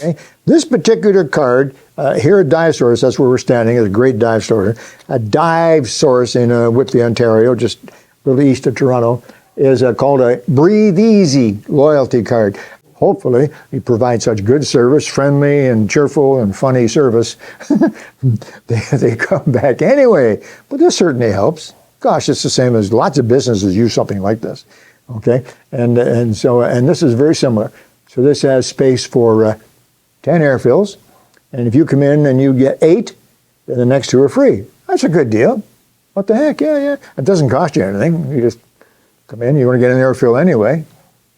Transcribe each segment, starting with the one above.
Okay? This particular card here at Dive Source, that's where we're standing, is a great dive store. A Dive Source in Whitby, Ontario, just a little east of Toronto, is called a Breathe Easy loyalty card. Hopefully, you provide such good service, friendly and cheerful and funny service, they come back anyway. But this certainly helps. Gosh, it's the same as lots of businesses use something like this. Okay, and this is very similar. So this has space for 10 air fills, and if you come in and you get 8, then the next 2 are free. That's a good deal. What the heck? Yeah. It doesn't cost you anything. You just come in. You want to get an air fill anyway.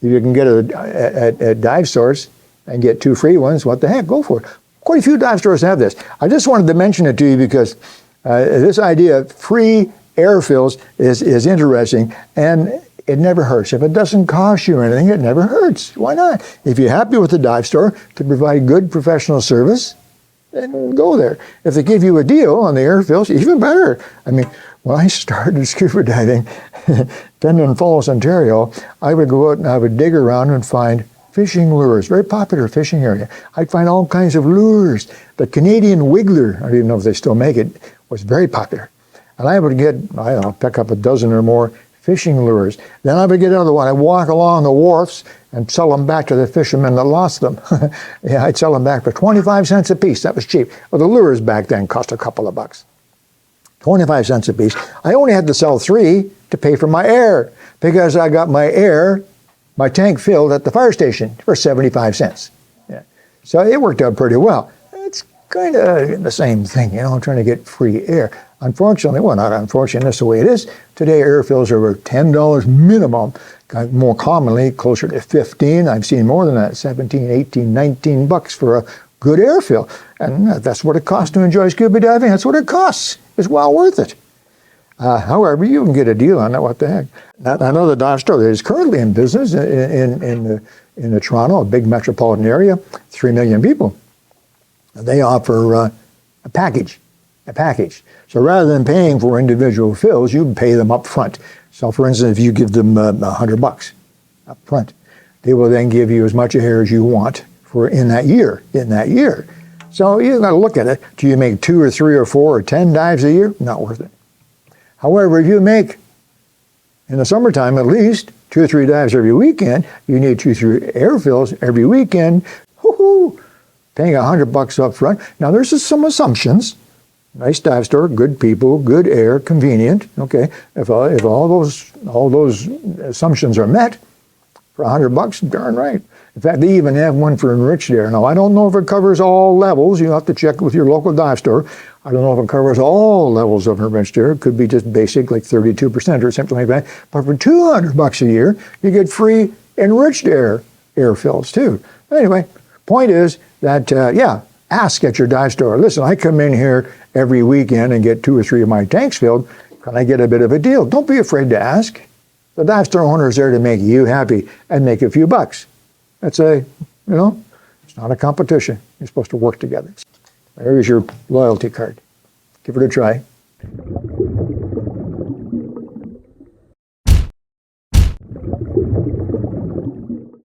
If you can get it at Dive Source and get 2 free ones, what the heck? Go for it. Quite a few dive stores have this. I just wanted to mention it to you because this idea of free air fills is interesting, and it never hurts. If it doesn't cost you anything, it never hurts. Why not? If you're happy with the dive store to provide good professional service, then go there. If they give you a deal on the air fills, even better. I mean, when I started scuba diving, Pendon Falls, Ontario, I would go out and I would dig around and find fishing lures, very popular fishing area. I'd find all kinds of lures. The Canadian Wiggler, I don't even know if they still make it, was very popular. And I would get, I don't know, pick up a dozen or more fishing lures. Then I would get another one. I'd walk along the wharfs and sell them back to the fishermen that lost them. Yeah, I'd sell them back for 25 cents a piece. That was cheap. Well, the lures back then cost a couple of bucks. 25 cents a piece. I only had to sell 3 to pay for my air because I got my tank filled at the fire station for 75 cents. Yeah. So it worked out pretty well. It's kind of the same thing, trying to get free air. Unfortunately, well, not unfortunately, that's the way it is. Today, air fills are $10 minimum. More commonly, closer to 15. I've seen more than that, 17, 18, 19 bucks for a good air fill. And that's what it costs to enjoy scuba diving. That's what it costs. It's well worth it. However, you can get a deal on that. What the heck? I know the dive store that is currently in business in the Toronto, a big metropolitan area, 3 million people. They offer a package. So rather than paying for individual fills, you pay them up front. So for instance, if you give them $100 up front, they will then give you as much air as you want for in that year. So you've got to look at it. Do you make 2 or 3 or 4 or 10 dives a year? Not worth it. However, if you make, in the summertime at least, 2 or 3 dives every weekend, you need 2 or 3 air fills every weekend, paying $100 up front. Now there's some assumptions. Nice dive store, good people, good air, convenient. Okay, if all those assumptions are met, for $100, darn right. In fact, they even have one for enriched air. Now, I don't know if it covers all levels. You have to check with your local dive store. I don't know if it covers all levels of enriched air. It could be just basic, like 32% or something like that. But for $200 a year, you get free enriched air fills too. Anyway, point is that, ask at your dive store. Listen, I come in here every weekend and get 2 or 3 of my tanks filled. Can I get a bit of a deal? Don't be afraid to ask. The dive store owner is there to make you happy and make a few bucks. It's it's not a competition. You're supposed to work together. There's your loyalty card. Give it a try.